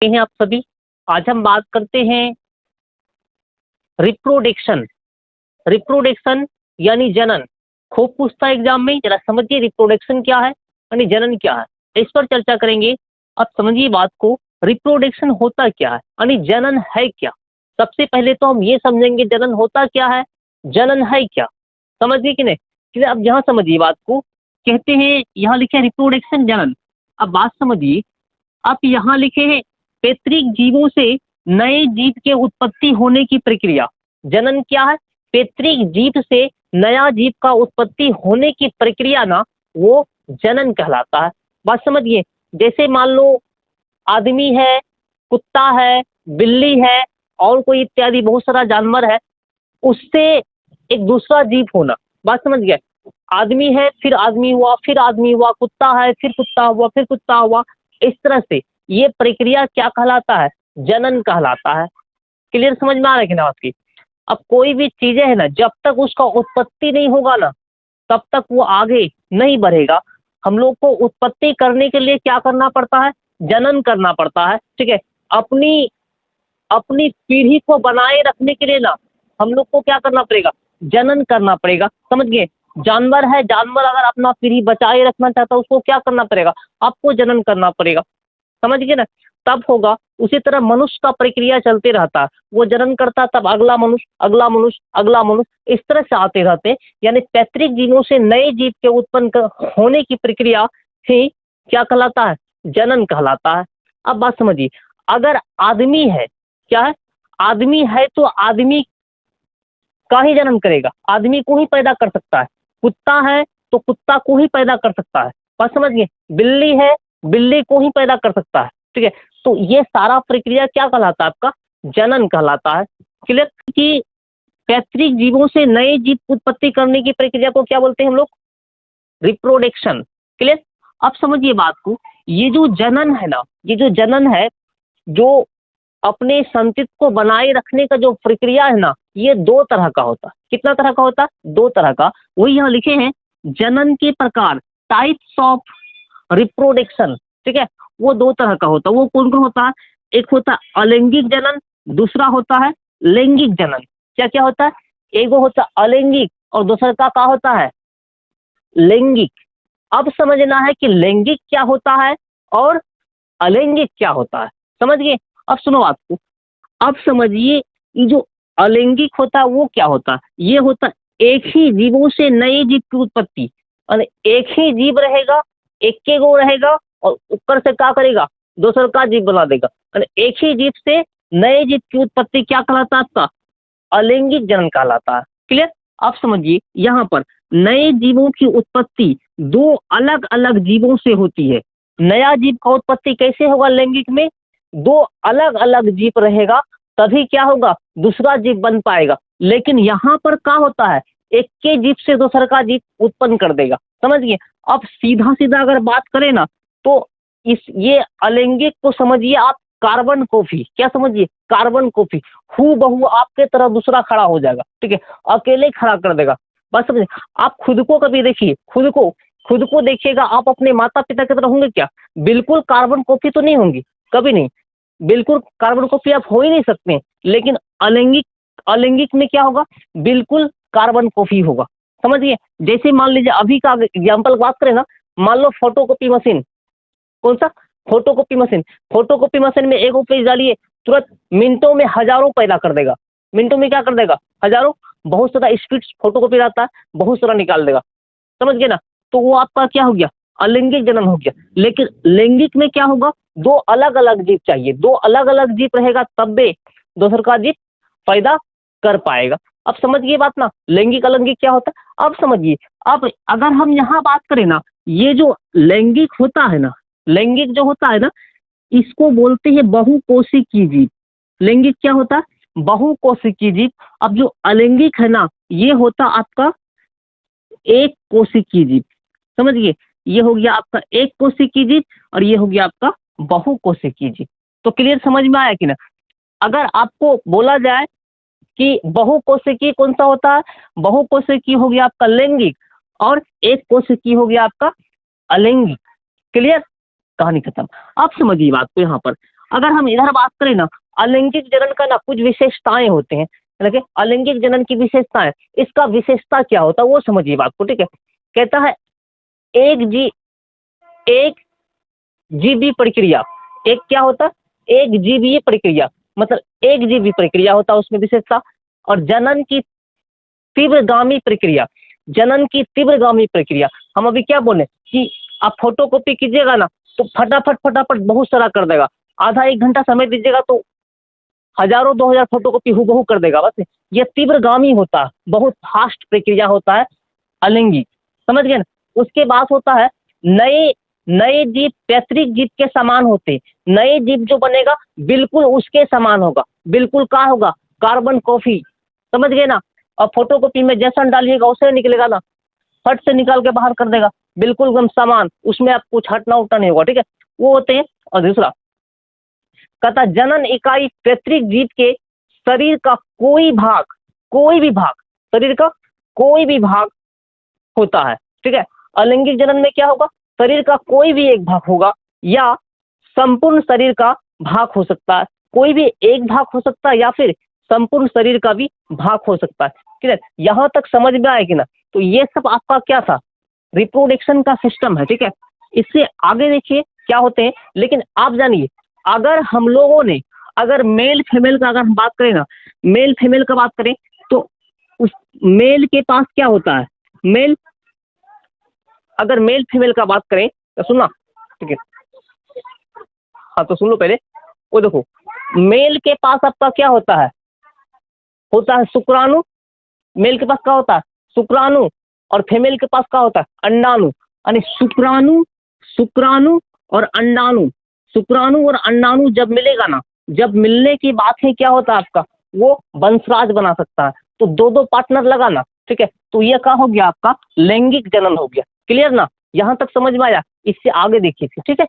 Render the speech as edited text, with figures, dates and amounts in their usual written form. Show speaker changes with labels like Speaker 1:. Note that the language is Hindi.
Speaker 1: हैं आप सभी। आज हम बात करते हैं रिप्रोडक्शन। रिप्रोडक्शन यानी जनन। खूब पूछता है एग्जाम में, जरा समझिए रिप्रोडक्शन क्या है यानी जनन क्या है, इस पर चर्चा करेंगे। अब समझिए बात को, रिप्रोडक्शन होता क्या है यानी जनन है क्या। सबसे पहले तो हम ये समझेंगे जनन होता क्या है, जनन है क्या, समझिए कि नहीं। अब यहाँ समझिए बात को, कहते हैं यहाँ लिखे रिप्रोडक्शन जनन। अब बात समझिए, आप यहाँ लिखे हैं पैतृक जीवों से नए जीव के उत्पत्ति होने की प्रक्रिया। जनन क्या है, पैतृक जीव से नया जीव का उत्पत्ति होने की प्रक्रिया ना, वो जनन कहलाता है। बात समझिए, जैसे मान लो आदमी है, कुत्ता है, बिल्ली है और कोई इत्यादि बहुत सारा जानवर है, उससे एक दूसरा जीव होना। बात समझ गए, आदमी है फिर आदमी हुआ, फिर आदमी हुआ, कुत्ता है फिर कुत्ता हुआ, फिर कुत्ता हुआ, इस तरह से ये प्रक्रिया क्या कहलाता है, जनन कहलाता है। क्लियर समझ में आ रहा है कि ना आपकी। अब कोई भी चीजें है ना, जब तक उसका उत्पत्ति नहीं होगा ना, तब तक वो आगे नहीं बढ़ेगा। हम लोग को उत्पत्ति करने के लिए क्या करना पड़ता है, जनन करना पड़ता है, ठीक है। अपनी अपनी पीढ़ी को बनाए रखने के लिए ना, हम लोग को क्या करना पड़ेगा, जनन करना पड़ेगा, समझ गए। जानवर है, जानवर अगर अपना पीढ़ी बचाए रखना चाहता है, उसको क्या करना पड़ेगा, आपको जनन करना पड़ेगा, समझ गए ना, तब होगा। उसी तरह मनुष्य का प्रक्रिया चलते रहता है, वो जनन करता तब अगला मनुष्य, अगला मनुष्य, अगला मनुष्य, इस तरह से आते रहते हैं। यानी पैतृक जीवों से नए जीव के उत्पन्न होने की प्रक्रिया ही क्या कहलाता है, जनन कहलाता है। अब बात समझिए, अगर आदमी है, क्या है, आदमी है तो आदमी का ही जन्म करेगा, आदमी को ही पैदा कर सकता है। कुत्ता है तो कुत्ता को ही पैदा कर सकता है, बात समझिए। बिल्ली है, बिल्ली को ही पैदा कर सकता है, ठीक है। तो ये सारा प्रक्रिया क्या कहलाता है, आपका जनन कहलाता है। क्लियर कि पैतृक जीवों से नए जीव उत्पत्ति करने की प्रक्रिया को क्या बोलते हैं हम लोग, रिप्रोडक्शन। क्लियर। अब समझिए बात को, ये जो जनन है ना, ये जो जनन है, जो अपने संतति को बनाए रखने का जो प्रक्रिया है ना, ये दो तरह का होता है। कितना तरह का होता है, दो तरह का। वही यहाँ लिखे हैं, जनन के प्रकार, टाइप्स ऑफ रिप्रोडक्शन, ठीक है। वो दो तरह का होता है। वो कौन कौन होता है, एक होता है अलैंगिक जनन, दूसरा होता है लैंगिक जनन। क्या क्या होता है, एक वो होता है अलैंगिक और दूसरा का क्या होता है, लैंगिक। अब समझना है कि लैंगिक क्या होता है और अलैंगिक क्या होता है, समझ गए। अब सुनो बात को, अब समझिए, ये जो अलैंगिक होता है वो क्या होता है, ये होता है एक ही जीवों से नए जीव की उत्पत्ति। और एक ही जीव रहेगा, एक के गो रहेगा और ऊपर से क्या करेगा, दूसरा का जीव बना देगा। और एक ही जीव से नए जीव की उत्पत्ति क्या कहलाता है, आपका अलैंगिक जनन कहलाता है। क्लियर। अब समझिए, यहाँ पर नए जीवों की उत्पत्ति दो अलग अलग जीवों से होती है। नया जीव का उत्पत्ति कैसे होगा, लैंगिक में दो अलग अलग जीव रहेगा, तभी क्या होगा, दूसरा जीव बन पाएगा। लेकिन यहाँ पर क्या होता है, एक के जीव से दूसरा का जीव उत्पन्न कर देगा, समझिए। अब सीधा सीधा अगर बात करें ना, तो ये अलैंगिक को समझिए आप कार्बन कॉपी, क्या समझिए, कार्बन कॉपी, हू बहू आपके तरह दूसरा खड़ा हो जाएगा, ठीक है, अकेले खड़ा कर देगा। बस समझिए, आप खुद को कभी देखिए, खुद को देखिएगा, आप अपने माता पिता की तरह होंगे क्या, बिल्कुल कार्बन कॉपी तो नहीं होंगी, कभी नहीं, बिल्कुल कार्बन कॉपी आप हो ही नहीं सकते। लेकिन अलैंगिक में क्या होगा, बिल्कुल कार्बन कॉपी होगा, समझिए। जैसे मान लीजिए अभी का एग्जांपल बात करें ना, मान लो फोटोकॉपी मशीन, कौन सा, फोटोकॉपी मशीन। फोटोकॉपी मशीन में एक पेज डालिए, तुरंत मिनटों में हजारों पैदा कर देगा, मिनटों में क्या कर देगा, हजारों। बहुत सारा स्पीड फोटोकॉपी रहता है, बहुत सारा निकाल देगा, समझ गए ना। तो वो आपका क्या हो गया, अलैंगिक जनन हो गया। लेकिन लैंगिक में क्या होगा, दो अलग अलग जीव चाहिए, दो अलग अलग जीव रहेगा तब भी दूसरा का जीव पैदा कर पाएगा। अब समझिए बात ना, लैंगिक अलैंगिक क्या होता है। अब समझिए, अब अगर हम यहाँ बात करें ना, ये जो लैंगिक होता है ना, लैंगिक जो होता है ना, इसको बोलते हैं बहुकोशिकीय जीव। लैंगिक क्या होता है, बहुकोशिकीय जीव। अब जो अलैंगिक है ना, ये होता आपका एक कोशिकीय जीव, समझिए। ये हो गया आपका एक कोशिकीय जीव और ये हो गया आपका बहुकोशिकीय जीव। तो क्लियर समझ में आया कि ना। अगर आपको बोला जाए कि बहुकोशिकीय कौन सा होता है, बहुकोशिकीय हो गया आपका लैंगिक और एक कोशिकीय हो गया आपका अलैंगिक। क्लियर, कहानी खत्म। अब समझिए बात को यहाँ पर, अगर हम इधर बात करें ना, अलैंगिक जनन का ना कुछ विशेषताएं होते हैं, यानी कि अलैंगिक जनन की विशेषताएं, इसका विशेषता क्या होता है वो समझिए बात को, ठीक है। कहता है एक जीवी प्रक्रिया, एक क्या होता है, एक जीवीय प्रक्रिया, मतलब एक जीवी प्रक्रिया होता है उसमें विशेषता। और जनन की तीव्रगामी प्रक्रिया, जनन की तीव्रगामी प्रक्रिया, हम अभी क्या बोले कि आप फोटोकॉपी कीजिएगा ना तो फटाफट फटाफट बहुत सारा कर देगा, आधा एक घंटा समय दीजिएगा तो हजारों 2000 फोटोकॉपी हूबहू कर देगा। बस ये तीव्रगामी होता है, बहुत फास्ट प्रक्रिया होता है अलैंगिक, समझ गए ना। उसके बाद होता है नए नए जीव पैतृक जीव के समान होते, नए जीव जो बनेगा बिल्कुल उसके समान होगा, बिल्कुल क्या होगा, कार्बन कॉपी, समझ गए ना। और फोटोकॉपी में जैसा डालिएगा उसे निकलेगा ना, फट से निकाल के बाहर कर देगा, बिल्कुल एकदम समान, उसमें आप कुछ हटना उठना नहीं होगा, ठीक है, वो होते हैं। और दूसरा कहता जनन इकाई पैतृक जीव के शरीर का कोई भाग, कोई भी भाग, शरीर का कोई भी भाग होता है, ठीक है। अलैंगिक जनन में क्या होगा, शरीर का कोई भी एक भाग होगा या संपूर्ण शरीर का भाग हो सकता है, कोई भी एक भाग हो सकता है या फिर संपूर्ण शरीर का भी भाग हो सकता है, ठीक है। यहाँ तक समझ में आए कि ना, तो ये सब आपका क्या था, रिप्रोडक्शन का सिस्टम है, ठीक है। इससे आगे देखिए क्या होते हैं, लेकिन आप जानिए अगर हम लोगों ने, अगर मेल फीमेल का अगर हम बात करें ना, मेल फीमेल का बात करें तो उस मेल के पास क्या होता है, मेल, अगर मेल फीमेल का बात करें तो सुनना, ठीक है, हाँ तो सुन लो पहले, वो देखो मेल के पास आपका क्या होता है शुक्राणु, मेल के पास क्या होता है शुक्राणु, और फीमेल के पास क्या होता है अंडाणु, यानी शुक्राणु, शुक्राणु और अंडाणु, शुक्राणु और अंडाणु जब मिलेगा ना, जब मिलने की बात है क्या होता है आपका, वो वंशराज बना सकता है। तो दो दो पार्टनर लगाना, ठीक है, तो ये क्या हो गया आपका लैंगिक जनन हो गया, क्लियर ना, यहाँ तक समझ में आया। इससे आगे देखिए, ठीक है।